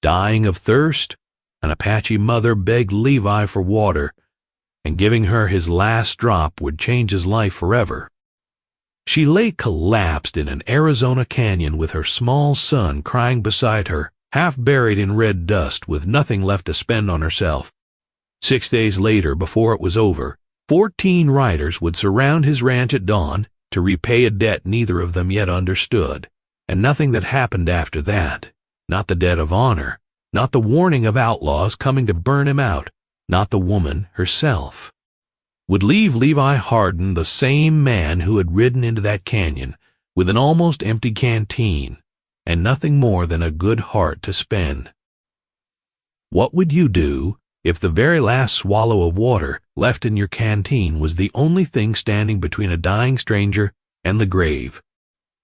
Dying of thirst, an Apache mother begged Levi for water, and giving her his last drop would change his life forever. She lay collapsed in an Arizona canyon with her small son crying beside her, half buried in red dust with nothing left to spend on herself. 6 days later, before it was over, 14 riders would surround his ranch at dawn to repay a debt neither of them yet understood, and nothing that happened after that, not the debt of honor, not the warning of outlaws coming to burn him out, not the woman herself, would leave Levi Hardin the same man who had ridden into that canyon with an almost empty canteen and nothing more than a good heart to spend. What would you do if the very last swallow of water left in your canteen was the only thing standing between a dying stranger and the grave?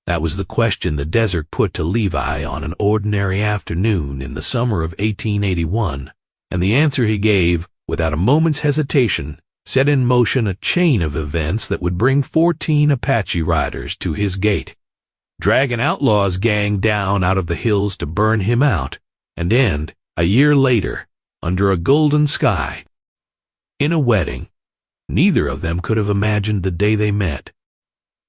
That was the question the desert put to Levi on an ordinary afternoon in the summer of 1881, and the answer he gave, without a moment's hesitation, set in motion a chain of events that would bring 14 Apache riders to his gate, drag an outlaw's gang down out of the hills to burn him out, and end, a year later, under a golden sky, in a wedding. Neither of them could have imagined the day they met.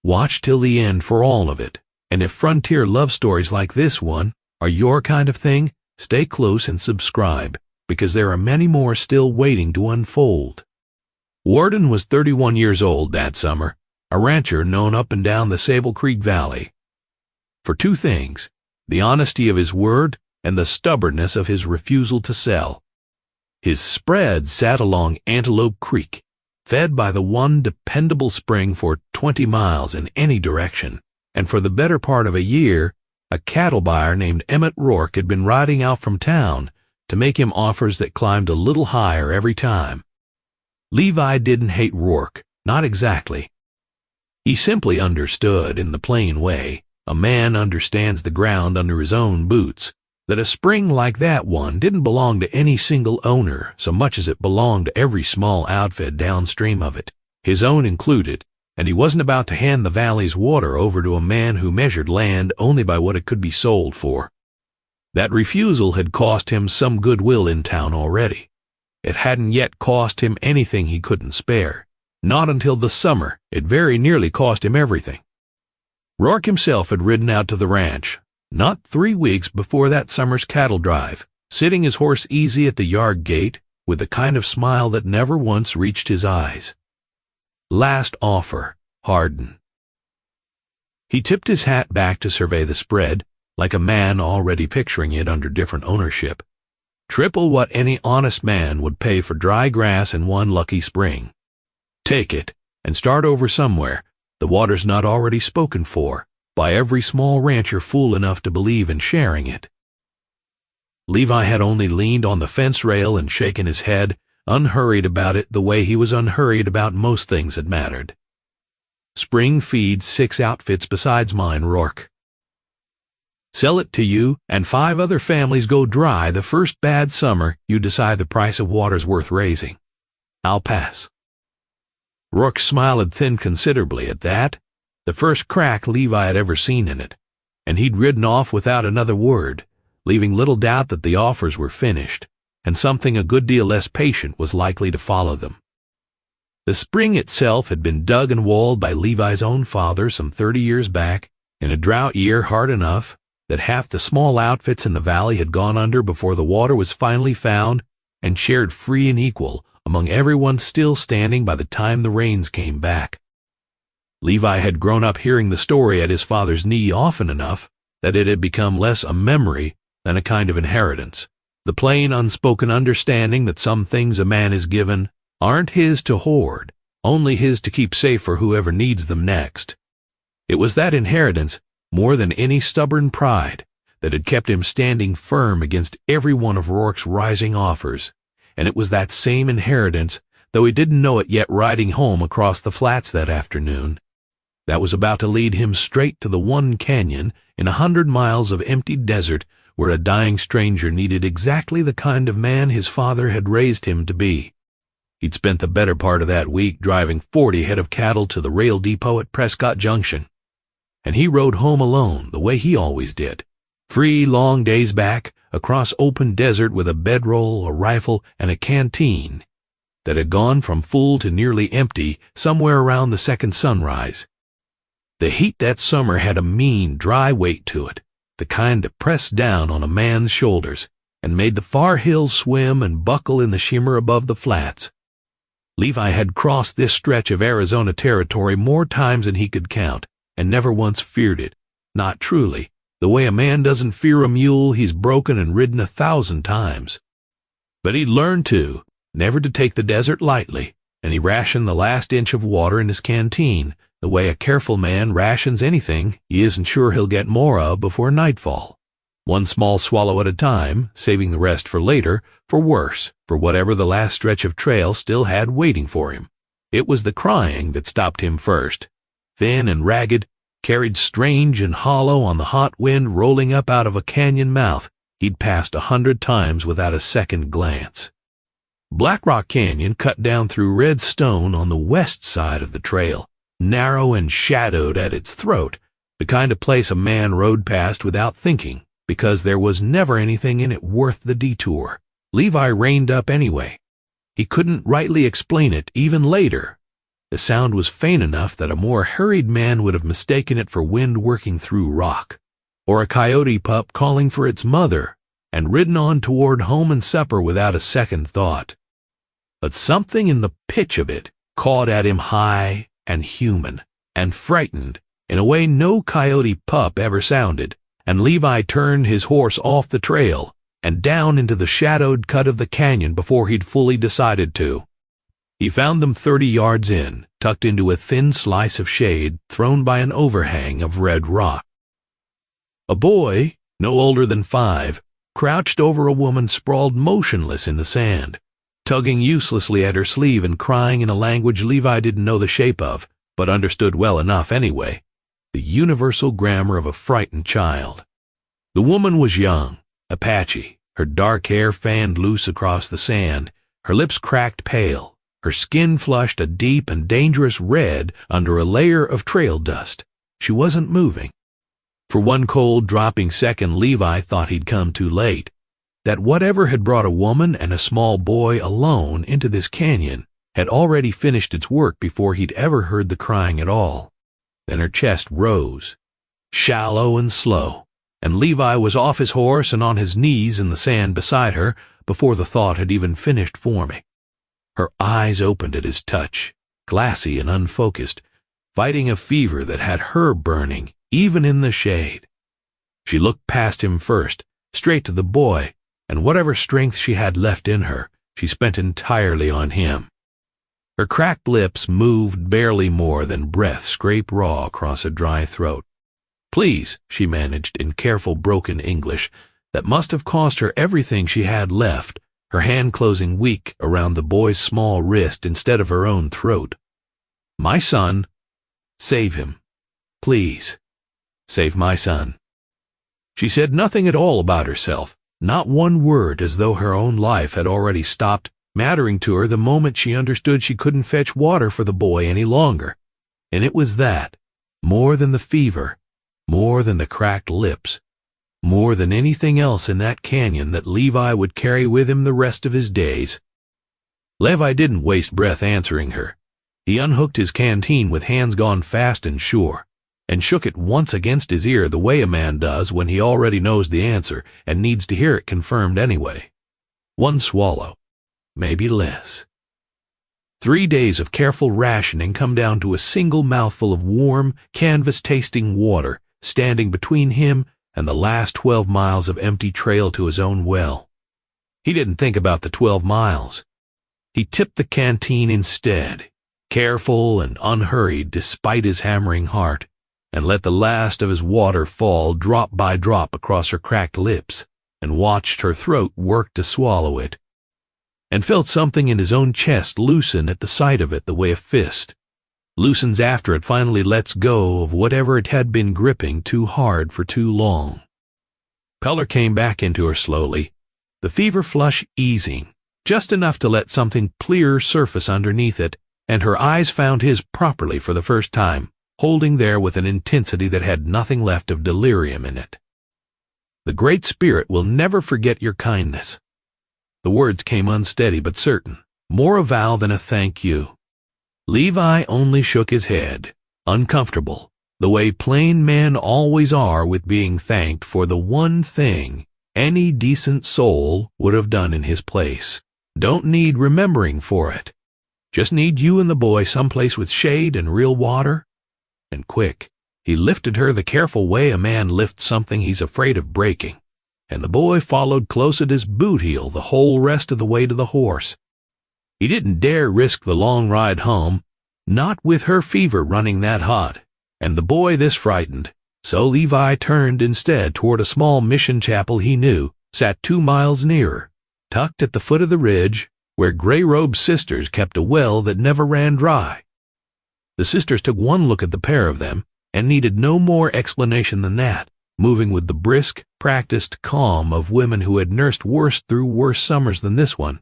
Watch till the end for all of it, and if frontier love stories like this one are your kind of thing, stay close and subscribe, because there are many more still waiting to unfold. Hardin was 31 years old that summer, a rancher known up and down the Sable Creek Valley for two things: the honesty of his word and the stubbornness of his refusal to sell. His spread sat along Antelope Creek, fed by the one dependable spring for 20 miles in any direction, and for the better part of a year, a cattle buyer named Emmett Rourke had been riding out from town to make him offers that climbed a little higher every time. Levi didn't hate Rourke, not exactly. He simply understood, in the plain way a man understands the ground under his own boots, that a spring like that one didn't belong to any single owner so much as it belonged to every small outfit downstream of it, his own included, and he wasn't about to hand the valley's water over to a man who measured land only by what it could be sold for. That refusal had cost him some goodwill in town already. It hadn't yet cost him anything he couldn't spare. Not until the summer it very nearly cost him everything. Rourke himself had ridden out to the ranch, not 3 weeks before that summer's cattle drive, sitting his horse easy at the yard gate with the kind of smile that never once reached his eyes. Last offer, Hardin. He tipped his hat back to survey the spread, like a man already picturing it under different ownership. Triple what any honest man would pay for dry grass in one lucky spring. Take it, and start over somewhere. The water's not already spoken for by every small rancher fool enough to believe in sharing it. Levi had only leaned on the fence rail and shaken his head, unhurried about it the way he was unhurried about most things that mattered. Spring feeds 6 outfits besides mine, Rourke. Sell it to you, and 5 other families go dry the first bad summer you decide the price of water's worth raising. I'll pass. Rourke's smile had thinned considerably at that, the first crack Levi had ever seen in it, and he'd ridden off without another word, leaving little doubt that the offers were finished, and something a good deal less patient was likely to follow them. The spring itself had been dug and walled by Levi's own father some 30 years back, in a drought year hard enough that half the small outfits in the valley had gone under before the water was finally found and shared free and equal among everyone still standing by the time the rains came back. Levi had grown up hearing the story at his father's knee often enough that it had become less a memory than a kind of inheritance, the plain unspoken understanding that some things a man is given aren't his to hoard, only his to keep safe for whoever needs them next. It was that inheritance, more than any stubborn pride, that had kept him standing firm against every one of Rourke's rising offers, and it was that same inheritance, though he didn't know it yet riding home across the flats that afternoon, that was about to lead him straight to the one canyon in 100 miles of empty desert where a dying stranger needed exactly the kind of man his father had raised him to be. He'd spent the better part of that week driving 40 head of cattle to the rail depot at Prescott Junction, and he rode home alone the way he always did. 3 long days back, across open desert with a bedroll, a rifle, and a canteen that had gone from full to nearly empty somewhere around the second sunrise. The heat that summer had a mean, dry weight to it, the kind that pressed down on a man's shoulders and made the far hills swim and buckle in the shimmer above the flats. Levi had crossed this stretch of Arizona territory more times than he could count, and never once feared it, not truly, the way a man doesn't fear a mule he's broken and ridden 1,000 times. But he'd learned, too, never to take the desert lightly, and he rationed the last inch of water in his canteen, the way a careful man rations anything he isn't sure he'll get more of before nightfall. One small swallow at a time, saving the rest for later, for worse, for whatever the last stretch of trail still had waiting for him. It was the crying that stopped him first. Thin and ragged, carried strange and hollow on the hot wind rolling up out of a canyon mouth he'd passed 100 times without a second glance. Blackrock Canyon cut down through red stone on the west side of the trail, narrow and shadowed at its throat, the kind of place a man rode past without thinking, because there was never anything in it worth the detour. Levi reined up anyway. He couldn't rightly explain it even later. The sound was faint enough that a more hurried man would have mistaken it for wind working through rock, or a coyote pup calling for its mother, and ridden on toward home and supper without a second thought. But something in the pitch of it cawed at him high and human and frightened in a way no coyote pup ever sounded, and Levi turned his horse off the trail and down into the shadowed cut of the canyon before he'd fully decided to. He found them 30 yards in, tucked into a thin slice of shade thrown by an overhang of red rock. A boy, no older than 5, crouched over a woman sprawled motionless in the sand, tugging uselessly at her sleeve and crying in a language Levi didn't know the shape of, but understood well enough anyway, the universal grammar of a frightened child. The woman was young, Apache, her dark hair fanned loose across the sand, her lips cracked pale, her skin flushed a deep and dangerous red under a layer of trail dust. She wasn't moving. For one cold, dropping second, Levi thought he'd come too late, that whatever had brought a woman and a small boy alone into this canyon had already finished its work before he'd ever heard the crying at all. Then her chest rose, shallow and slow, and Levi was off his horse and on his knees in the sand beside her before the thought had even finished forming. Her eyes opened at his touch, glassy and unfocused, fighting a fever that had her burning even in the shade. She looked past him first, straight to the boy, and whatever strength she had left in her, she spent entirely on him. Her cracked lips moved barely more than breath scraped raw across a dry throat. "Please," she managed in careful broken English that must have cost her everything she had left, her hand closing weak around the boy's small wrist instead of her own throat. "My son, save him. Please, save my son." She said nothing at all about herself, not one word, as though her own life had already stopped mattering to her the moment she understood she couldn't fetch water for the boy any longer. And it was that, more than the fever, more than the cracked lips, more than anything else in that canyon that Levi would carry with him the rest of his days. Levi didn't waste breath answering her. He unhooked his canteen with hands gone fast and sure, and shook it once against his ear the way a man does when he already knows the answer and needs to hear it confirmed anyway. One swallow, maybe less. 3 days of careful rationing come down to a single mouthful of warm, canvas-tasting water standing between him and the last 12 miles of empty trail to his own well. He didn't think about the 12 miles. He tipped the canteen instead, careful and unhurried despite his hammering heart, and let the last of his water fall drop by drop across her cracked lips, and watched her throat work to swallow it, and felt something in his own chest loosen at the sight of it the way a fist loosens after it finally lets go of whatever it had been gripping too hard for too long. Color came back into her slowly, the fever flush easing, just enough to let something clear surface underneath it, and her eyes found his properly for the first time, holding there with an intensity that had nothing left of delirium in it. The Great Spirit will never forget your kindness." The words came unsteady but certain, more a vow than a thank you. Levi only shook his head, uncomfortable, the way plain men always are with being thanked for the one thing any decent soul would have done in his place. Don't need remembering for it. Just need you and the boy someplace with shade and real water. And quick, he lifted her the careful way a man lifts something he's afraid of breaking, and the boy followed close at his boot heel the whole rest of the way to the horse. He didn't dare risk the long ride home, not with her fever running that hot, and the boy this frightened, so Levi turned instead toward a small mission chapel he knew sat 2 miles nearer, tucked at the foot of the ridge, where gray-robed sisters kept a well that never ran dry. The sisters took one look at the pair of them, and needed no more explanation than that, moving with the brisk, practiced calm of women who had nursed worse through worse summers than this one.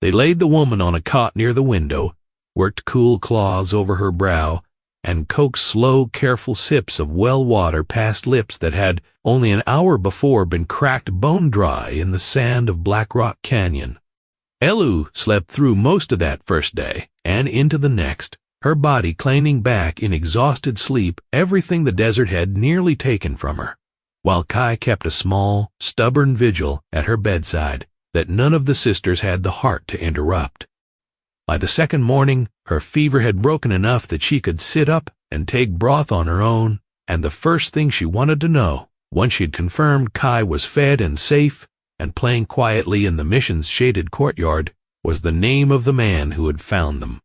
They laid the woman on a cot near the window, worked cool claws over her brow, and coaxed slow, careful sips of well water past lips that had only an hour before been cracked bone dry in the sand of Blackrock Canyon. Elu slept through most of that first day and into the next, her body claiming back in exhausted sleep everything the desert had nearly taken from her, while Kai kept a small, stubborn vigil at her bedside that none of the sisters had the heart to interrupt. By the second morning, her fever had broken enough that she could sit up and take broth on her own, and the first thing she wanted to know, once she'd confirmed Kai was fed and safe and playing quietly in the mission's shaded courtyard, was the name of the man who had found them.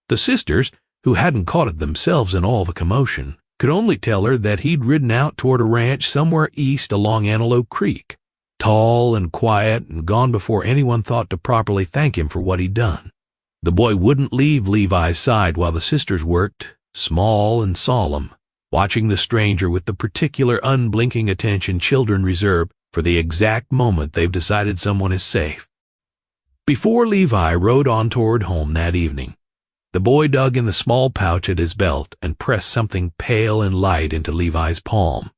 The sisters, who hadn't caught it themselves in all the commotion, could only tell her that he'd ridden out toward a ranch somewhere east along Antelope Creek, tall and quiet and gone before anyone thought to properly thank him for what he'd done. The boy wouldn't leave Levi's side while the sisters worked, small and solemn, watching the stranger with the particular unblinking attention children reserve for the exact moment they've decided someone is safe. Before Levi rode on toward home that evening, the boy dug in the small pouch at his belt and pressed something pale and light into Levi's palm.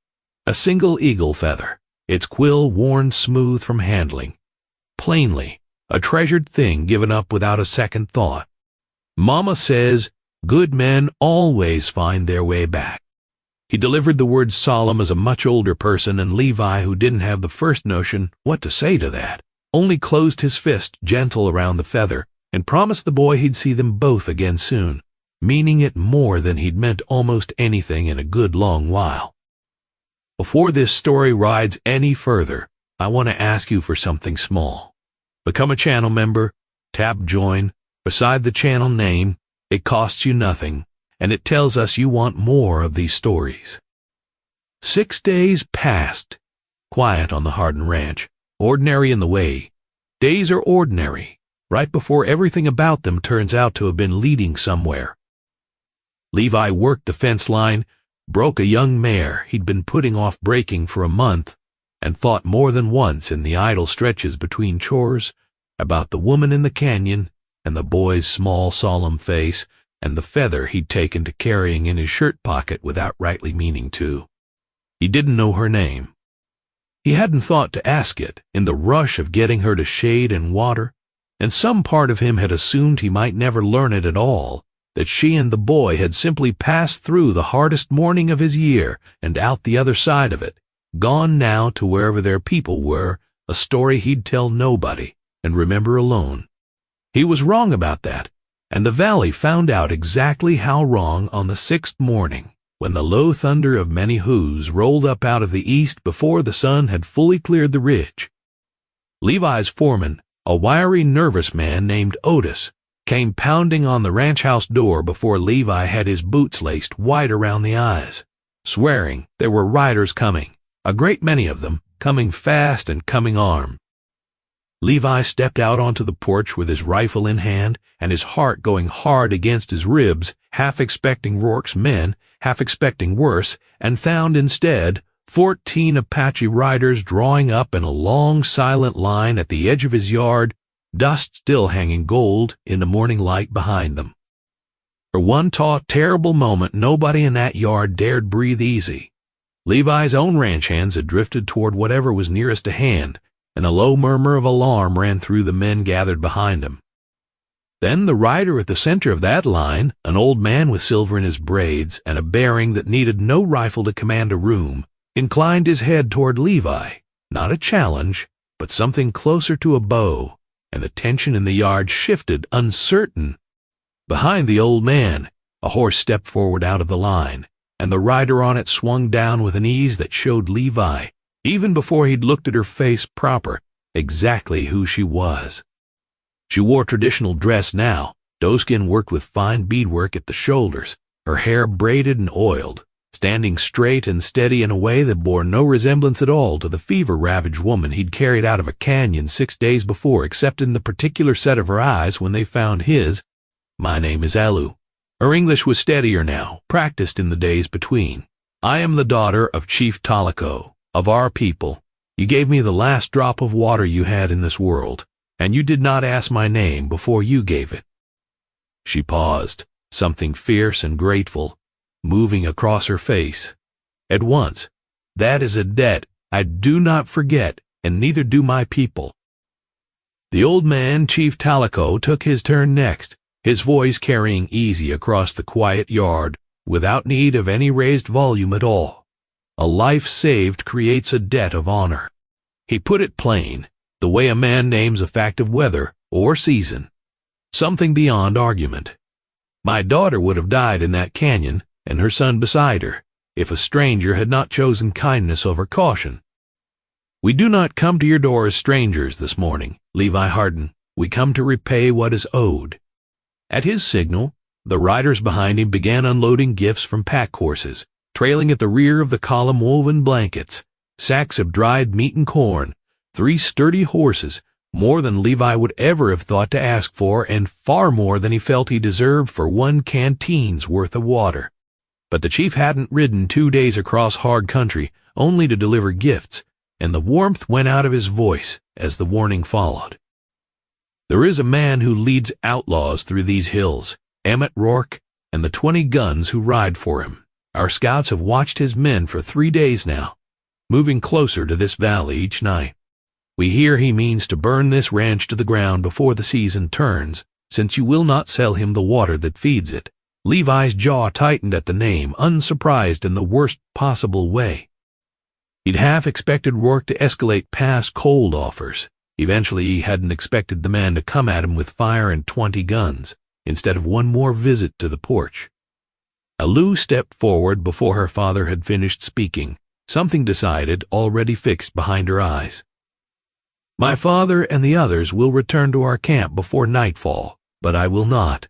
A single eagle feather, its quill worn smooth from handling. Plainly, a treasured thing given up without a second thought. Mama says, good men always find their way back. He delivered the words solemn as a much older person, and Levi, who didn't have the first notion what to say to that, only closed his fist gentle around the feather and promised the boy he'd see them both again soon, meaning it more than he'd meant almost anything in a good long while. Before this story rides any further, I want to ask you for something small. Become a channel member, tap join, beside the channel name. It costs you nothing, and it tells us you want more of these stories. 6 days passed, quiet on the Hardin Ranch, ordinary in the way. Days are ordinary, right before everything about them turns out to have been leading somewhere. Levi worked the fence line, broke a young mare he'd been putting off breaking for a month, and thought more than once in the idle stretches between chores about the woman in the canyon and the boy's small solemn face and the feather he'd taken to carrying in his shirt pocket without rightly meaning to. He didn't know her name. He hadn't thought to ask it in the rush of getting her to shade and water, and some part of him had assumed he might never learn it at all, that she and the boy had simply passed through the hardest morning of his year and out the other side of it, gone now to wherever their people were, a story he'd tell nobody and remember alone. He was wrong about that, and the valley found out exactly how wrong on the 6th morning, when the low thunder of many hoos rolled up out of the east before the sun had fully cleared the ridge. Levi's foreman, a wiry, nervous man named Otis, came pounding on the ranch house door before Levi had his boots laced wide around the eyes, swearing there were riders coming, a great many of them, coming fast and coming armed. Levi stepped out onto the porch with his rifle in hand and his heart going hard against his ribs, half expecting Rourke's men, half expecting worse, and found instead 14 Apache riders drawing up in a long silent line at the edge of his yard, dust still hanging gold in the morning light behind them. For one taut, terrible moment nobody in that yard dared breathe easy. Levi's own ranch hands had drifted toward whatever was nearest to hand, and a low murmur of alarm ran through the men gathered behind him. Then the rider at the center of that line, an old man with silver in his braids and a bearing that needed no rifle to command a room, inclined his head toward Levi, not a challenge, but something closer to a bow, and the tension in the yard shifted, uncertain. Behind the old man, a horse stepped forward out of the line, and the rider on it swung down with an ease that showed Levi, even before he'd looked at her face proper, exactly who she was. She wore traditional dress now, doeskin worked with fine beadwork at the shoulders, her hair braided and oiled, standing straight and steady in a way that bore no resemblance at all to the fever-ravaged woman he'd carried out of a canyon 6 days before, except in the particular set of her eyes when they found his. "My name is Elu." Her English was steadier now, practiced in the days between. "I am the daughter of Chief Talako, of our people. You gave me the last drop of water you had in this world, and you did not ask my name before you gave it." She paused, something fierce and grateful moving across her face. At once, "That is a debt I do not forget, and neither do my people." The old man, Chief Talako, took his turn next, his voice carrying easy across the quiet yard, without need of any raised volume at all. A life saved creates a debt of honor. He put it plain, the way a man names a fact of weather or season. Something beyond argument. My daughter would have died in that canyon, and her son beside her, if a stranger had not chosen kindness over caution. "We do not come to your door as strangers this morning, Levi Hardin. We come to repay what is owed." At his signal, the riders behind him began unloading gifts from pack horses, trailing at the rear of the column woven blankets, sacks of dried meat and corn, 3 sturdy horses, more than Levi would ever have thought to ask for, and far more than he felt he deserved for 1 canteen's worth of water. But the chief hadn't ridden 2 days across hard country only to deliver gifts, and the warmth went out of his voice as the warning followed. "There is a man who leads outlaws through these hills, Emmett Rourke, and the 20 guns who ride for him. Our scouts have watched his men for 3 days now, moving closer to this valley each night. We hear he means to burn this ranch to the ground before the season turns, since you will not sell him the water that feeds it." Levi's jaw tightened at the name, unsurprised in the worst possible way. He'd half expected Rourke to escalate past cold offers. Eventually he hadn't expected the man to come at him with fire and 20 guns, instead of one more visit to the porch. Elu stepped forward before her father had finished speaking, something decided, already fixed behind her eyes. "My father and the others will return to our camp before nightfall, but I will not.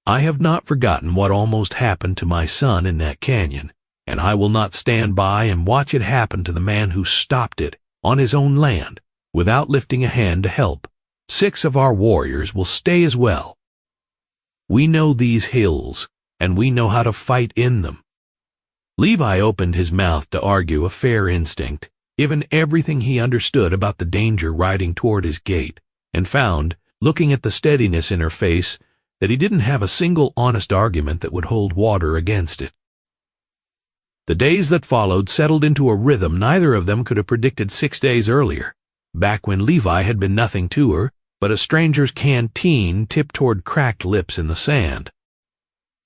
I have not forgotten what almost happened to my son in that canyon, and I will not stand by and watch it happen to the man who stopped it on his own land without lifting a hand to help. 6 of our warriors will stay as well. We know these hills, and we know how to fight in them." Levi opened his mouth to argue a fair instinct, given everything he understood about the danger riding toward his gate, and found, looking at the steadiness in her face, that he didn't have a single honest argument that would hold water against it. The days that followed settled into a rhythm neither of them could have predicted 6 days earlier, back when Levi had been nothing to her but a stranger's canteen tipped toward cracked lips in the sand.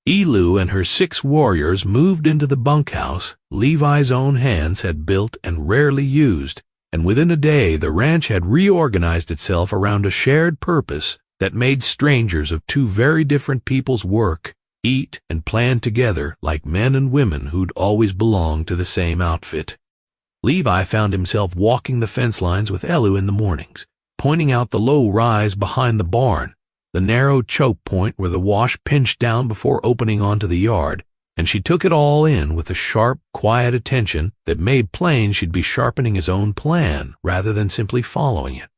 Elu and her 6 warriors moved into the bunkhouse Levi's own hands had built and rarely used, and within a day the ranch had reorganized itself around a shared purpose that made strangers of 2 very different peoples work, eat, and plan together like men and women who'd always belonged to the same outfit. Levi found himself walking the fence lines with Elu in the mornings, pointing out the low rise behind the barn, the narrow choke point where the wash pinched down before opening onto the yard, and she took it all in with a sharp, quiet attention that made plain she'd be sharpening his own plan rather than simply following it.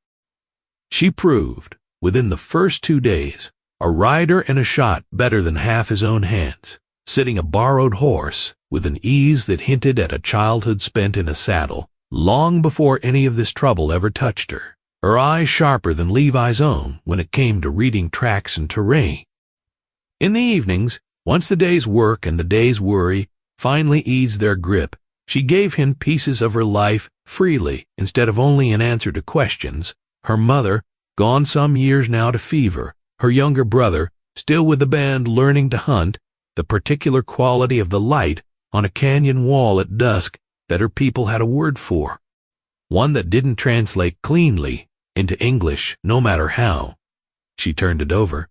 She proved, within the first 2 days, a rider and a shot better than half his own hands, sitting a borrowed horse with an ease that hinted at a childhood spent in a saddle long before any of this trouble ever touched her, her eyes sharper than Levi's own when it came to reading tracks and terrain. In the evenings, once the day's work and the day's worry finally eased their grip, She gave him pieces of her life freely instead of only in answer to questions. Her mother, gone some years now to fever, her younger brother, still with the band learning to hunt, the particular quality of the light on a canyon wall at dusk that her people had a word for, one that didn't translate cleanly into English no matter how. She turned it over.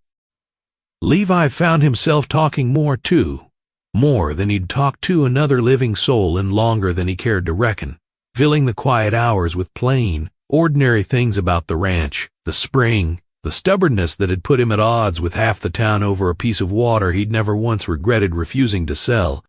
Levi found himself talking more too, more than he'd talked to another living soul in longer than he cared to reckon, filling the quiet hours with plain, ordinary things about the ranch, the spring, the stubbornness that had put him at odds with half the town over a piece of water he'd never once regretted refusing to sell.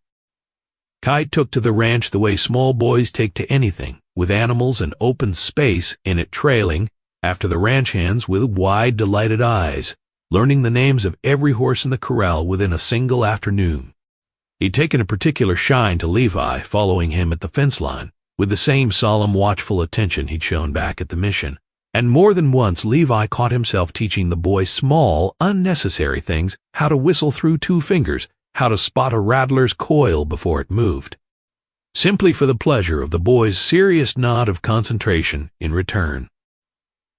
Kai took to the ranch the way small boys take to anything, with animals and open space in it trailing after the ranch hands with wide, delighted eyes, learning the names of every horse in the corral within a single afternoon. He'd taken a particular shine to Levi, following him at the fence line, with the same solemn, watchful attention he'd shown back at the mission. And more than once Levi caught himself teaching the boy small, unnecessary things, how to whistle through two fingers, how to spot a rattler's coil before it moved, simply for the pleasure of the boy's serious nod of concentration in return.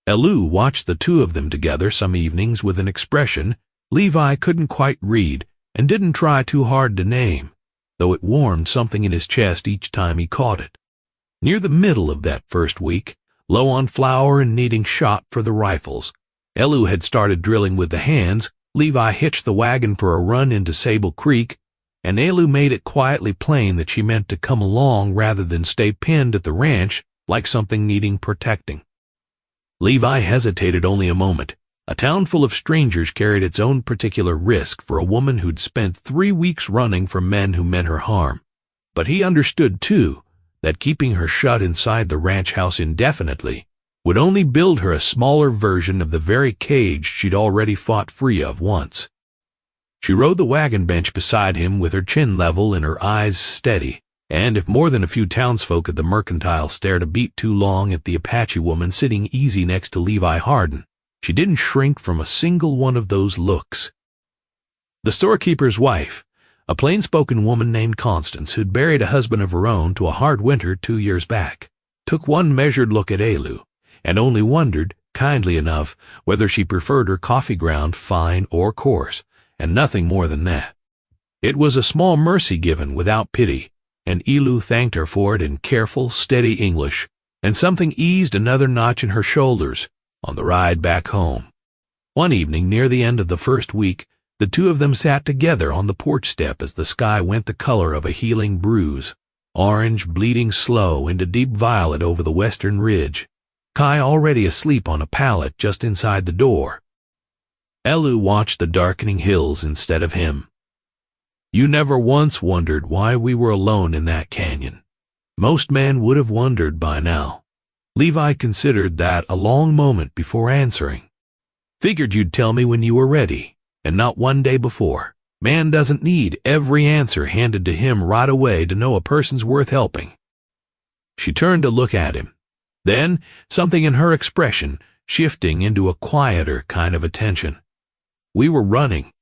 Elu watched the two of them together some evenings with an expression Levi couldn't quite read and didn't try too hard to name, though it warmed something in his chest each time he caught it. Near the middle of that first week, low on flour and needing shot for the rifles, Elu had started drilling with the hands. Levi hitched the wagon for a run into Sable Creek, and Elu made it quietly plain that she meant to come along rather than stay pinned at the ranch like something needing protecting. Levi hesitated only a moment. A town full of strangers carried its own particular risk for a woman who'd spent 3 weeks running from men who meant her harm. But he understood, too, that keeping her shut inside the ranch house indefinitely would only build her a smaller version of the very cage she'd already fought free of once. She rode the wagon bench beside him with her chin level and her eyes steady, and if more than a few townsfolk at the Mercantile stared a beat too long at the Apache woman sitting easy next to Levi Hardin, she didn't shrink from a single one of those looks. The storekeeper's wife, a plain-spoken woman named Constance who'd buried a husband of her own to a hard winter 2 years back, took one measured look at Elu, and only wondered, kindly enough, whether she preferred her coffee ground fine or coarse, and nothing more than that. It was a small mercy given without pity, and Elu thanked her for it in careful, steady English, and something eased another notch in her shoulders on the ride back home. One evening near the end of the first week, the two of them sat together on the porch step as the sky went the color of a healing bruise, orange bleeding slow into deep violet over the western ridge, Kai already asleep on a pallet just inside the door. Elu watched the darkening hills instead of him. You never once wondered why we were alone in that canyon. Most men would have wondered by now. Levi considered that a long moment before answering. Figured you'd tell me when you were ready, and not one day before. Man doesn't need every answer handed to him right away to know a person's worth helping. She turned to look at him. Then, something in her expression shifting into a quieter kind of attention. We were running.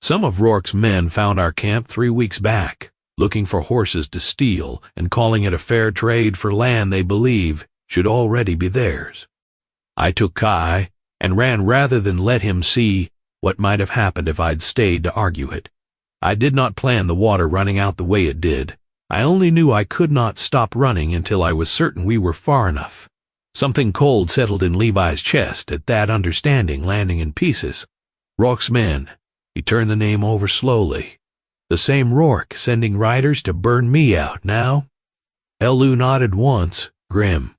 Some of Rourke's men found our camp 3 weeks back, looking for horses to steal and calling it a fair trade for land they believe should already be theirs. I took Kai and ran rather than let him see what might have happened if I'd stayed to argue it. I did not plan the water running out the way it did. I only knew I could not stop running until I was certain we were far enough. Something cold settled in Levi's chest at that understanding landing in pieces. Rourke's men. He turned the name over slowly. The same Rourke sending riders to burn me out now? Elu nodded once, grim.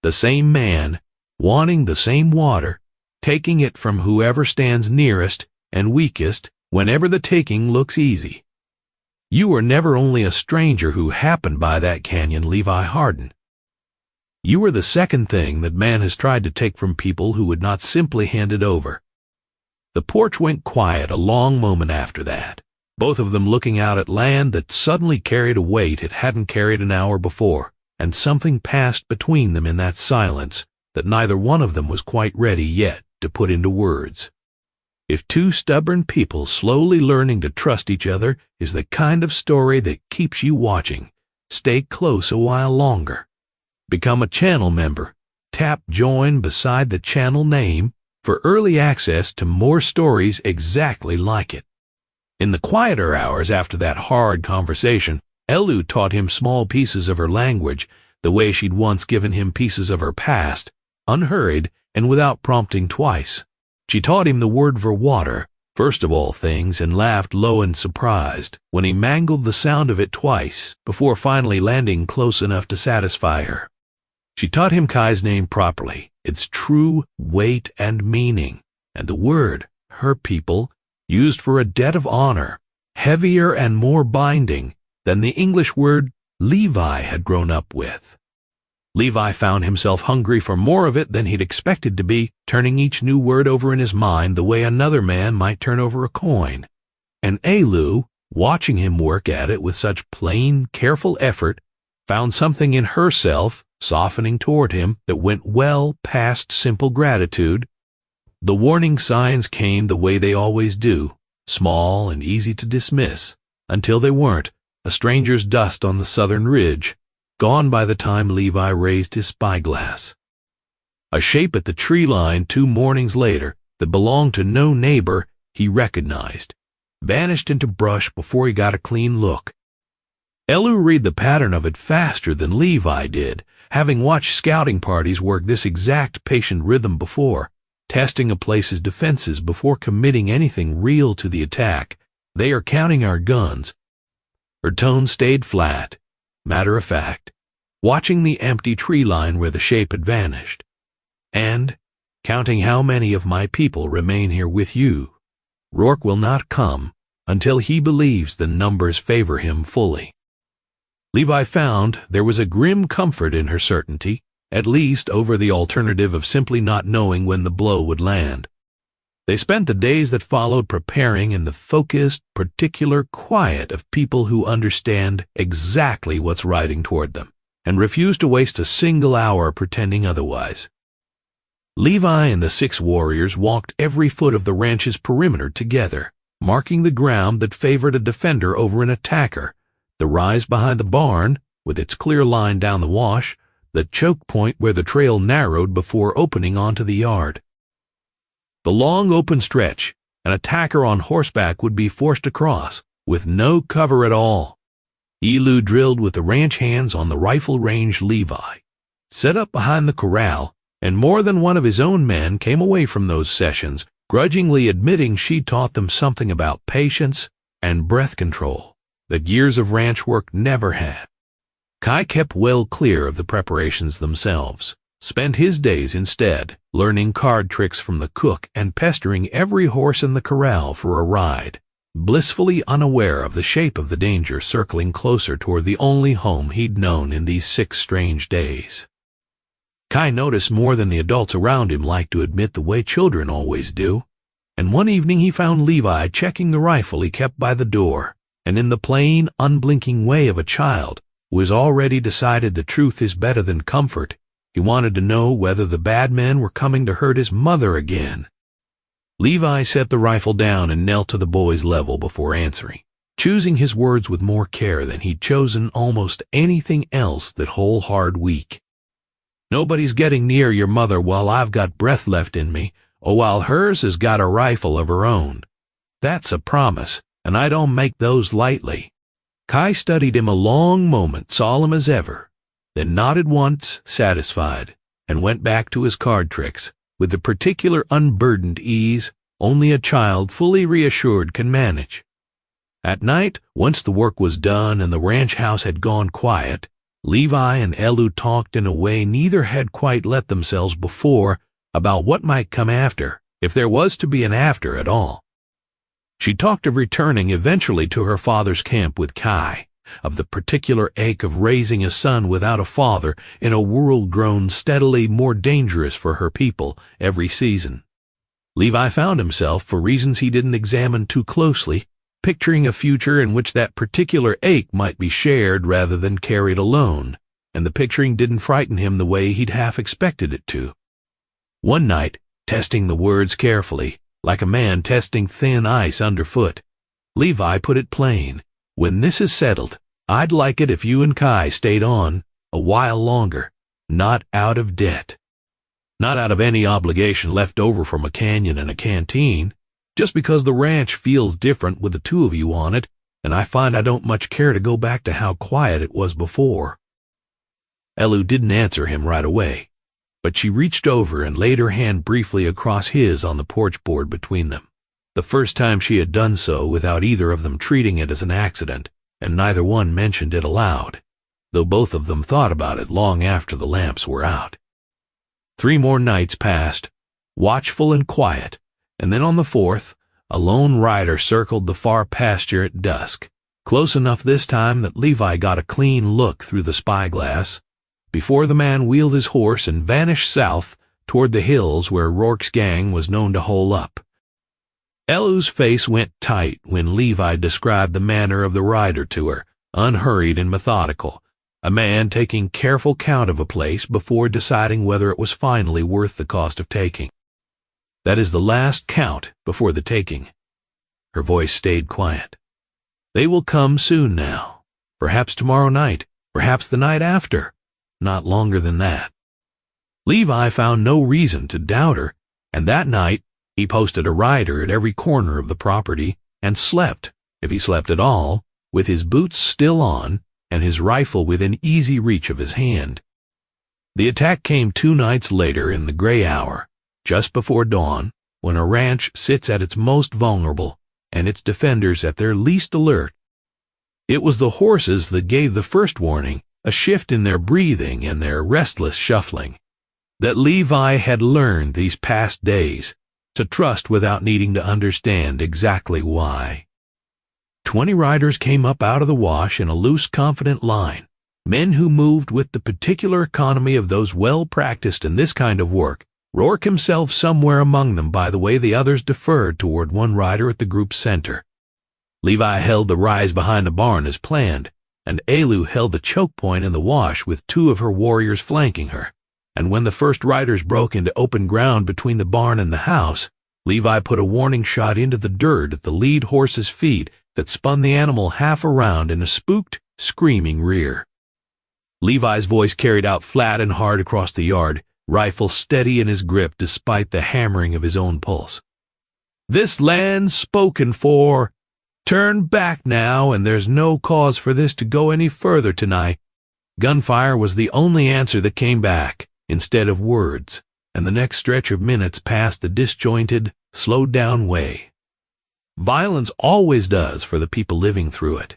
The same man, wanting the same water, taking it from whoever stands nearest and weakest whenever the taking looks easy. You were never only a stranger who happened by that canyon, Levi Hardin. You were the second thing that man has tried to take from people who would not simply hand it over. The porch went quiet a long moment after that, both of them looking out at land that suddenly carried a weight it hadn't carried an hour before, and something passed between them in that silence that neither one of them was quite ready yet to put into words. If two stubborn people slowly learning to trust each other is the kind of story that keeps you watching, stay close a while longer. Become a channel member. Tap join beside the channel name for early access to more stories exactly like it. In the quieter hours after that hard conversation, Elu taught him small pieces of her language, the way she'd once given him pieces of her past, unhurried and without prompting twice. She taught him the word for water, first of all things, and laughed low and surprised when he mangled the sound of it twice before finally landing close enough to satisfy her. She taught him Kai's name properly, its true weight and meaning, and the word, her people, used for a debt of honor, heavier and more binding than the English word Levi had grown up with. Levi found himself hungry for more of it than he'd expected to be, turning each new word over in his mind the way another man might turn over a coin. And Elu, watching him work at it with such plain, careful effort, found something in herself softening toward him that went well past simple gratitude. The warning signs came the way they always do, small and easy to dismiss, until they weren't, a stranger's dust on the southern ridge, gone by the time Levi raised his spyglass. A shape at the tree line 2 mornings later that belonged to no neighbor he recognized, vanished into brush before he got a clean look. Elu read the pattern of it faster than Levi did, having watched scouting parties work this exact patient rhythm before, testing a place's defenses before committing anything real to the attack. They are counting our guns. Her tone stayed flat, matter of fact, watching the empty tree line where the shape had vanished. And, counting how many of my people remain here with you, Rourke will not come until he believes the numbers favor him fully. Levi found there was a grim comfort in her certainty, at least over the alternative of simply not knowing when the blow would land. They spent the days that followed preparing in the focused, particular quiet of people who understand exactly what's riding toward them, and refuse to waste a single hour pretending otherwise. Levi and the 6 warriors walked every foot of the ranch's perimeter together, marking the ground that favored a defender over an attacker, the rise behind the barn, with its clear line down the wash, the choke point where the trail narrowed before opening onto the yard. The long open stretch, an attacker on horseback would be forced across, with no cover at all. Elu drilled with the ranch hands on the rifle range Levi, set up behind the corral, and more than one of his own men came away from those sessions, grudgingly admitting she taught them something about patience and breath control that years of ranch work never had. Kai kept well clear of the preparations themselves, spent his days instead learning card tricks from the cook and pestering every horse in the corral for a ride, blissfully unaware of the shape of the danger circling closer toward the only home he'd known in these 6 strange days. Kai noticed more than the adults around him liked to admit the way children always do, and one evening he found Levi checking the rifle he kept by the door, and in the plain, unblinking way of a child who has already decided the truth is better than comfort, he wanted to know whether the bad men were coming to hurt his mother again. Levi set the rifle down and knelt to the boy's level before answering, choosing his words with more care than he'd chosen almost anything else that whole hard week. Nobody's getting near your mother while I've got breath left in me, or while hers has got a rifle of her own. That's a promise, and I don't make those lightly. Kai studied him a long moment, solemn as ever, then nodded once, satisfied, and went back to his card tricks, with the particular unburdened ease only a child fully reassured can manage. At night, once the work was done and the ranch house had gone quiet, Levi and Elu talked in a way neither had quite let themselves before about what might come after, if there was to be an after at all. She talked of returning eventually to her father's camp with Kai, of the particular ache of raising a son without a father in a world grown steadily more dangerous for her people every season. Levi found himself, for reasons he didn't examine too closely, picturing a future in which that particular ache might be shared rather than carried alone, and the picturing didn't frighten him the way he'd half expected it to. One night, testing the words carefully, like a man testing thin ice underfoot, Levi put it plain, "When this is settled, I'd like it if you and Kai stayed on a while longer, not out of debt. Not out of any obligation left over from a canyon and a canteen, just because the ranch feels different with the two of you on it, and I find I don't much care to go back to how quiet it was before." Elu didn't answer him right away, but she reached over and laid her hand briefly across his on the porch board between them. The first time she had done so without either of them treating it as an accident, and neither one mentioned it aloud, though both of them thought about it long after the lamps were out. 3 more nights passed, watchful and quiet, and then on the 4th, a lone rider circled the far pasture at dusk, close enough this time that Levi got a clean look through the spyglass, before the man wheeled his horse and vanished south toward the hills where Rourke's gang was known to hole up. Elu's face went tight when Levi described the manner of the rider to her, unhurried and methodical, a man taking careful count of a place before deciding whether it was finally worth the cost of taking. That is the last count before the taking. Her voice stayed quiet. They will come soon now, perhaps tomorrow night, perhaps the night after, not longer than that. Levi found no reason to doubt her, and that night he posted a rider at every corner of the property and slept, if he slept at all, with his boots still on and his rifle within easy reach of his hand. The attack came 2 nights later in the gray hour, just before dawn, when a ranch sits at its most vulnerable and its defenders at their least alert. It was the horses that gave the first warning, a shift in their breathing and their restless shuffling, that Levi had learned these past days to trust without needing to understand exactly why. 20 riders came up out of the wash in a loose, confident line, men who moved with the particular economy of those well practiced in this kind of work, Rourke himself somewhere among them by the way the others deferred toward one rider at the group's center. Levi held the rise behind the barn as planned, and Elu held the choke point in the wash with 2 of her warriors flanking her. And when the first riders broke into open ground between the barn and the house, Levi put a warning shot into the dirt at the lead horse's feet that spun the animal half around in a spooked, screaming rear. Levi's voice carried out flat and hard across the yard, rifle steady in his grip despite the hammering of his own pulse. "This land's spoken for. Turn back now, and there's no cause for this to go any further tonight." Gunfire was the only answer that came back, instead of words, and the next stretch of minutes passed the disjointed, slowed-down way. Violence always does for the people living through it.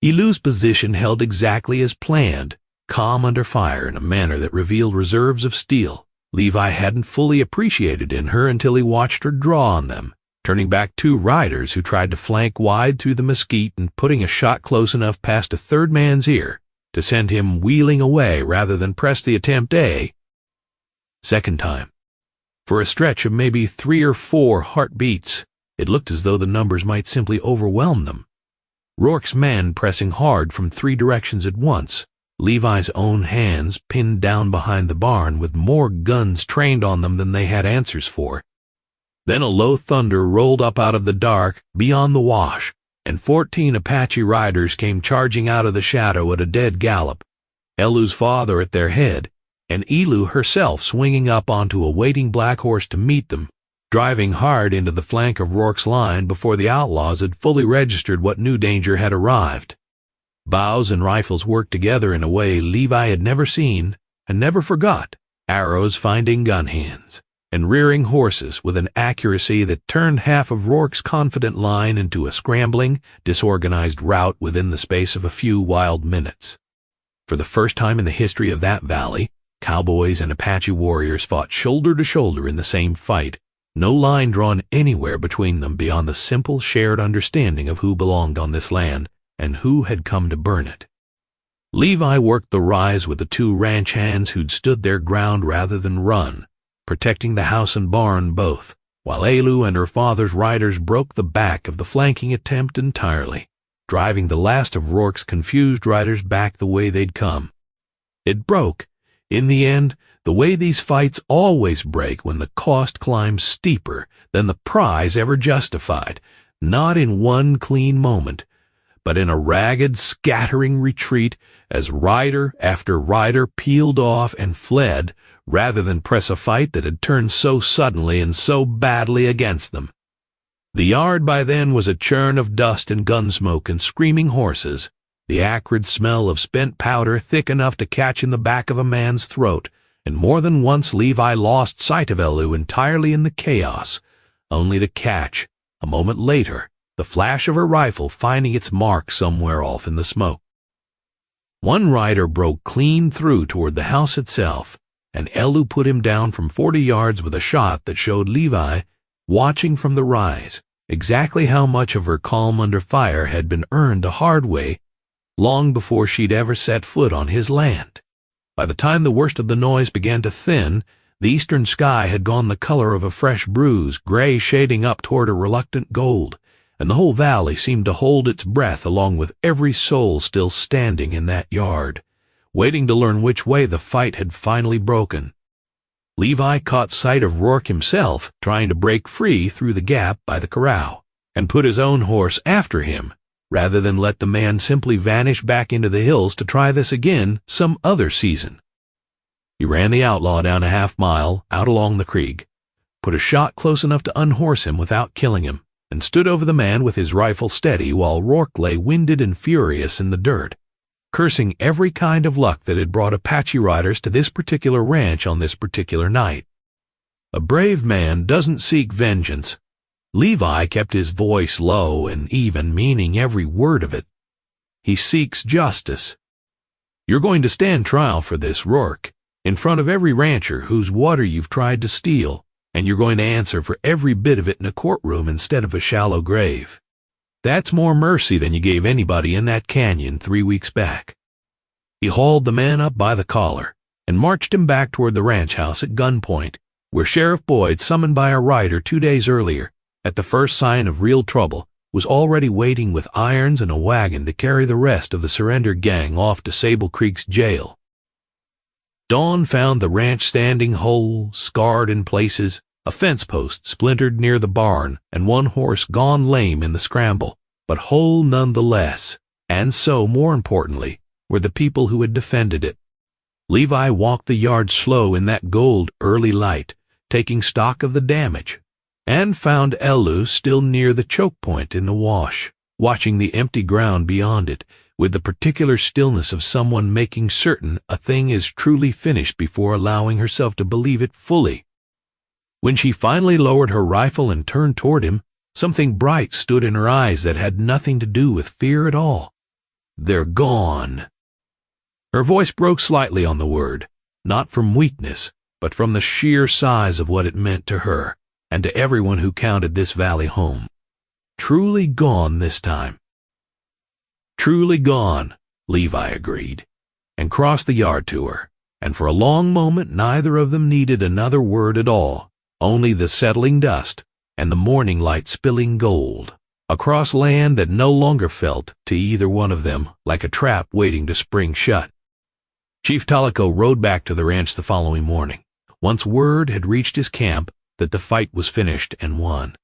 Elu's position held exactly as planned, calm under fire in a manner that revealed reserves of steel Levi hadn't fully appreciated in her until he watched her draw on them, turning back 2 riders who tried to flank wide through the mesquite and putting a shot close enough past a third man's ear to send him wheeling away rather than press the attempt A. Second time. For a stretch of maybe 3 or 4 heartbeats, it looked as though the numbers might simply overwhelm them. Rourke's men pressing hard from 3 directions at once, Levi's own hands pinned down behind the barn with more guns trained on them than they had answers for. Then a low thunder rolled up out of the dark beyond the wash, and 14 Apache riders came charging out of the shadow at a dead gallop, Elu's father at their head, and Elu herself swinging up onto a waiting black horse to meet them, driving hard into the flank of Rourke's line before the outlaws had fully registered what new danger had arrived. Bows and rifles worked together in a way Levi had never seen and never forgot, arrows finding gun hands, and rearing horses with an accuracy that turned half of Rourke's confident line into a scrambling, disorganized rout within the space of a few wild minutes. For the first time in the history of that valley, cowboys and Apache warriors fought shoulder to shoulder in the same fight, no line drawn anywhere between them beyond the simple shared understanding of who belonged on this land and who had come to burn it. Levi worked the rise with the 2 ranch hands who'd stood their ground rather than run, protecting the house and barn both, while Elu and her father's riders broke the back of the flanking attempt entirely, driving the last of Rourke's confused riders back the way they'd come. It broke, in the end, the way these fights always break when the cost climbs steeper than the prize ever justified, not in one clean moment, but in a ragged, scattering retreat as rider after rider peeled off and fled rather than press a fight that had turned so suddenly and so badly against them. The yard by then was a churn of dust and gun smoke and screaming horses, the acrid smell of spent powder thick enough to catch in the back of a man's throat, and more than once Levi lost sight of Elu entirely in the chaos, only to catch, a moment later, the flash of her rifle finding its mark somewhere off in the smoke. One rider broke clean through toward the house itself, and Elu put him down from 40 yards with a shot that showed Levi, watching from the rise, exactly how much of her calm under fire had been earned the hard way long before she'd ever set foot on his land. By the time the worst of the noise began to thin, the eastern sky had gone the color of a fresh bruise, gray shading up toward a reluctant gold, and the whole valley seemed to hold its breath along with every soul still standing in that yard, waiting to learn which way the fight had finally broken. Levi caught sight of Rourke himself trying to break free through the gap by the corral, and put his own horse after him, rather than let the man simply vanish back into the hills to try this again some other season. He ran the outlaw down a half-mile out along the creek, put a shot close enough to unhorse him without killing him, and stood over the man with his rifle steady while Rourke lay winded and furious in the dirt, cursing every kind of luck that had brought Apache riders to this particular ranch on this particular night. A brave man doesn't seek vengeance. Levi kept his voice low and even, meaning every word of it. He seeks justice. You're going to stand trial for this, Rourke, in front of every rancher whose water you've tried to steal, and you're going to answer for every bit of it in a courtroom instead of a shallow grave. That's more mercy than you gave anybody in that canyon 3 weeks back. He hauled the man up by the collar and marched him back toward the ranch house at gunpoint, where Sheriff Boyd, summoned by a rider 2 days earlier, at the first sign of real trouble, was already waiting with irons and a wagon to carry the rest of the surrender gang off to Sable Creek's jail. Dawn found the ranch standing whole, scarred in places, a fence post splintered near the barn, and one horse gone lame in the scramble, but whole nonetheless, and so, more importantly, were the people who had defended it. Levi walked the yard slow in that gold early light, taking stock of the damage, and found Elu still near the choke point in the wash, watching the empty ground beyond it, with the particular stillness of someone making certain a thing is truly finished before allowing herself to believe it fully. When she finally lowered her rifle and turned toward him, something bright stood in her eyes that had nothing to do with fear at all. They're gone. Her voice broke slightly on the word, not from weakness, but from the sheer size of what it meant to her, and to everyone who counted this valley home. Truly gone this time. Truly gone, Levi agreed, and crossed the yard to her, and for a long moment neither of them needed another word at all, only the settling dust and the morning light spilling gold across land that no longer felt, to either one of them, like a trap waiting to spring shut. Chief Talako rode back to the ranch the following morning, once word had reached his camp that the fight was finished and won.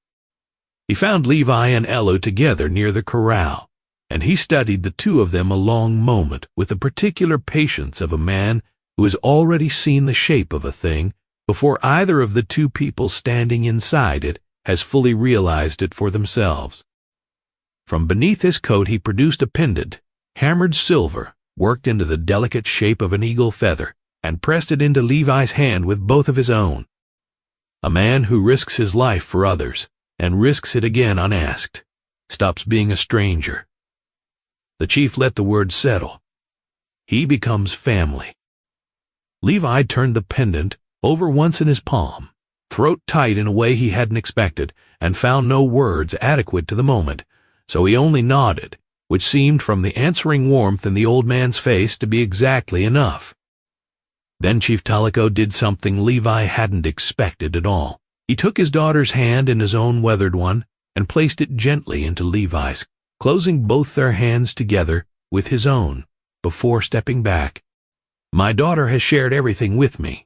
He found Levi and Elu together near the corral, and he studied the two of them a long moment with the particular patience of a man who has already seen the shape of a thing before either of the two people standing inside it has fully realized it for themselves. From beneath his coat he produced a pendant, hammered silver, worked into the delicate shape of an eagle feather, and pressed it into Levi's hand with both of his own. A man who risks his life for others, and risks it again unasked, stops being a stranger. The chief let the word settle. He becomes family. Levi turned the pendant over once in his palm, throat tight in a way he hadn't expected, and found no words adequate to the moment, so he only nodded, which seemed from the answering warmth in the old man's face to be exactly enough. Then Chief Talako did something Levi hadn't expected at all. He took his daughter's hand in his own weathered one and placed it gently into Levi's, closing both their hands together with his own, before stepping back. "My daughter has shared everything with me.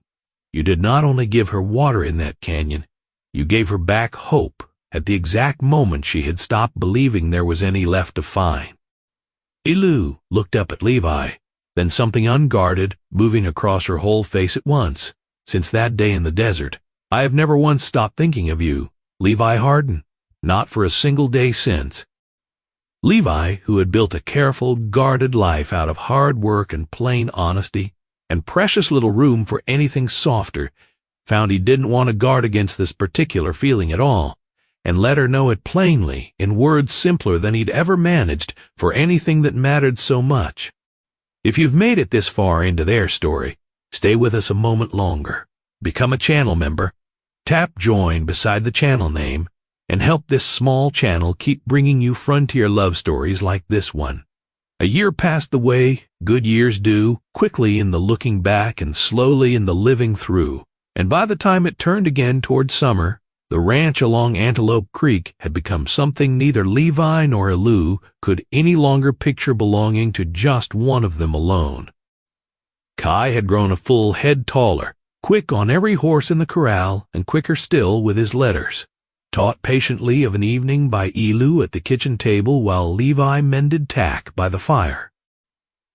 You did not only give her water in that canyon, you gave her back hope at the exact moment she had stopped believing there was any left to find. Elu looked up at Levi, then something unguarded, moving across her whole face at once. Since that day in the desert, I have never once stopped thinking of you, Levi Hardin, not for a single day since. Levi, who had built a careful, guarded life out of hard work and plain honesty, and precious little room for anything softer, found he didn't want to guard against this particular feeling at all, and let her know it plainly in words simpler than he'd ever managed for anything that mattered so much. If you've made it this far into their story, stay with us a moment longer. Become a channel member, tap join beside the channel name, and help this small channel keep bringing you frontier love stories like this one. A year passed the way good years do, quickly in the looking back and slowly in the living through, and by the time it turned again toward summer, the ranch along Antelope Creek had become something neither Levi nor Elu could any longer picture belonging to just one of them alone. Kai had grown a full head taller, quick on every horse in the corral, and quicker still with his letters. Taught patiently of an evening by Elu at the kitchen table while Levi mended tack by the fire.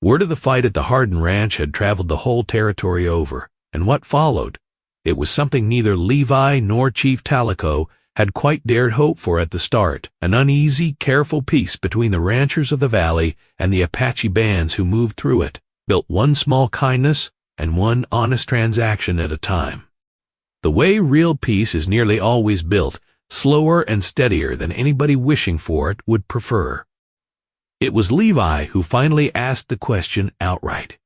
Word of the fight at the Hardin Ranch had traveled the whole territory over, and what followed? It was something neither Levi nor Chief Talako had quite dared hope for at the start, an uneasy, careful peace between the ranchers of the valley and the Apache bands who moved through it, built one small kindness and one honest transaction at a time. The way real peace is nearly always built, slower and steadier than anybody wishing for it would prefer. It was Levi who finally asked the question outright.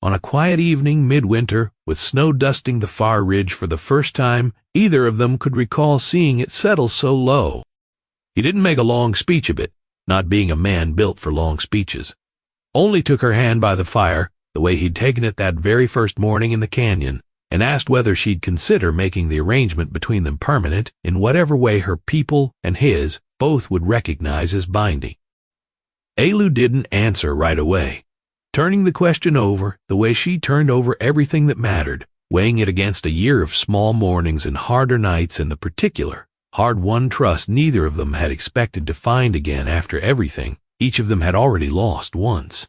On a quiet evening midwinter, with snow dusting the far ridge for the first time, either of them could recall seeing it settle so low. He didn't make a long speech of it, not being a man built for long speeches. Only took her hand by the fire, the way he'd taken it that very first morning in the canyon, and asked whether she'd consider making the arrangement between them permanent in whatever way her people and his both would recognize as binding. Elu didn't answer right away, turning the question over the way she turned over everything that mattered, weighing it against a year of small mornings and harder nights and the particular, hard-won trust neither of them had expected to find again after everything each of them had already lost once.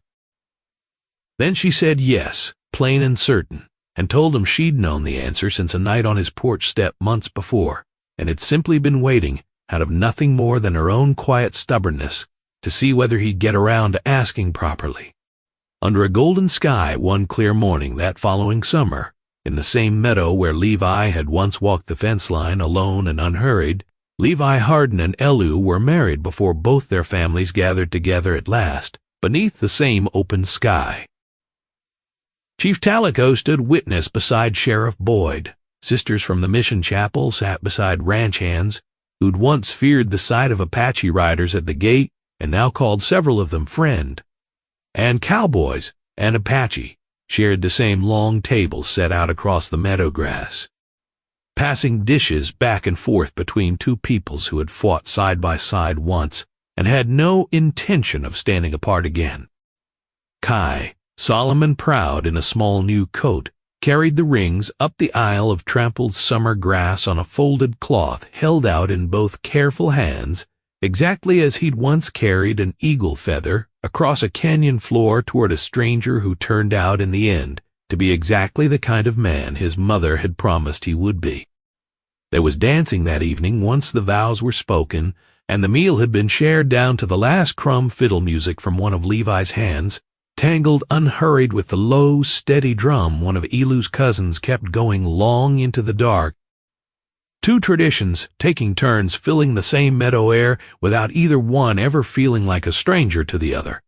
Then she said yes, plain and certain, and told him she'd known the answer since a night on his porch step months before, and had simply been waiting, out of nothing more than her own quiet stubbornness, to see whether he'd get around to asking properly. Under a golden sky one clear morning that following summer, in the same meadow where Levi had once walked the fence line alone and unhurried, Levi Hardin and Elu were married before both their families gathered together at last, beneath the same open sky. Chief Talako stood witness beside Sheriff Boyd. Sisters from the mission chapel sat beside ranch hands, who'd once feared the sight of Apache riders at the gate and now called several of them friend. And Cowboys and Apache shared the same long table set out across the meadow grass, passing dishes back and forth between two peoples who had fought side by side once and had no intention of standing apart again. Kai, solemn and proud in a small new coat, carried the rings up the aisle of trampled summer grass on a folded cloth held out in both careful hands, exactly as he'd once carried an eagle feather across a canyon floor toward a stranger who turned out in the end to be exactly the kind of man his mother had promised he would be. There was dancing that evening once the vows were spoken, and the meal had been shared down to the last crumb fiddle music from one of Levi's hands, tangled unhurried with the low, steady drum one of Elu's cousins kept going long into the dark. Two traditions taking turns filling the same meadow air without either one ever feeling like a stranger to the other.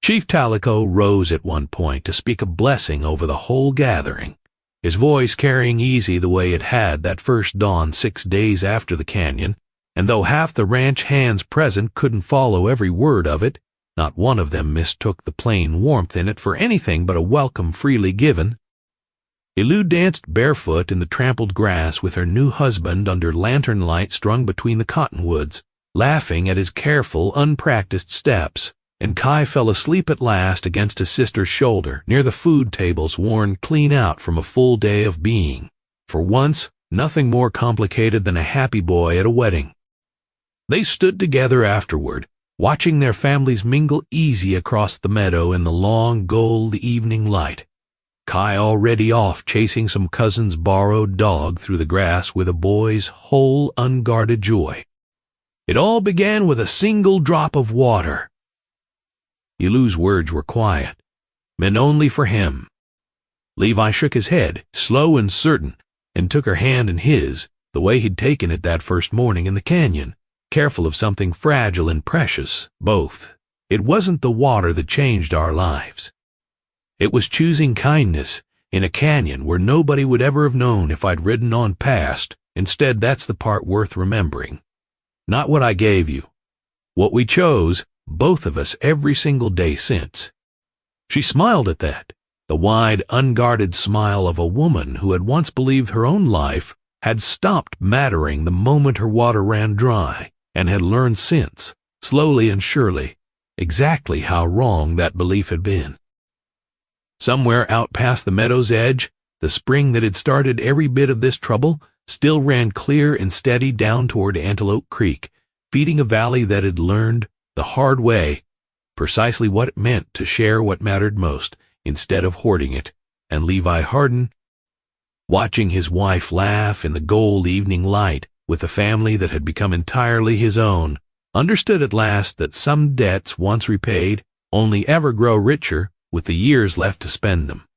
Chief Talako rose at one point to speak a blessing over the whole gathering, his voice carrying easy the way it had that first dawn 6 days after the canyon, and though half the ranch hands present couldn't follow every word of it, not one of them mistook the plain warmth in it for anything but a welcome freely given. Elu danced barefoot in the trampled grass with her new husband under lantern light strung between the cottonwoods, laughing at his careful, unpracticed steps, and Kai fell asleep at last against his sister's shoulder near the food tables worn clean out from a full day of being. For once, nothing more complicated than a happy boy at a wedding. They stood together afterward, watching their families mingle easy across the meadow in the long gold evening light. Kai already off chasing some cousin's borrowed dog through the grass with a boy's whole unguarded joy. It all began with a single drop of water. Ilu's words were quiet, meant only for him. Levi shook his head, slow and certain, and took her hand in his, the way he'd taken it that first morning in the canyon, careful of something fragile and precious, both. It wasn't the water that changed our lives. It was choosing kindness in a canyon where nobody would ever have known if I'd ridden on past. Instead, that's the part worth remembering. Not what I gave you. What we chose, both of us, every single day since. She smiled at that, the wide, unguarded smile of a woman who had once believed her own life had stopped mattering the moment her water ran dry, and had learned since, slowly and surely, exactly how wrong that belief had been. Somewhere out past the meadow's edge, the spring that had started every bit of this trouble still ran clear and steady down toward Antelope Creek, feeding a valley that had learned, the hard way, precisely what it meant to share what mattered most instead of hoarding it, and Levi Hardin, watching his wife laugh in the gold evening light with a family that had become entirely his own, understood at last that some debts once repaid only ever grow richer with the years left to spend them.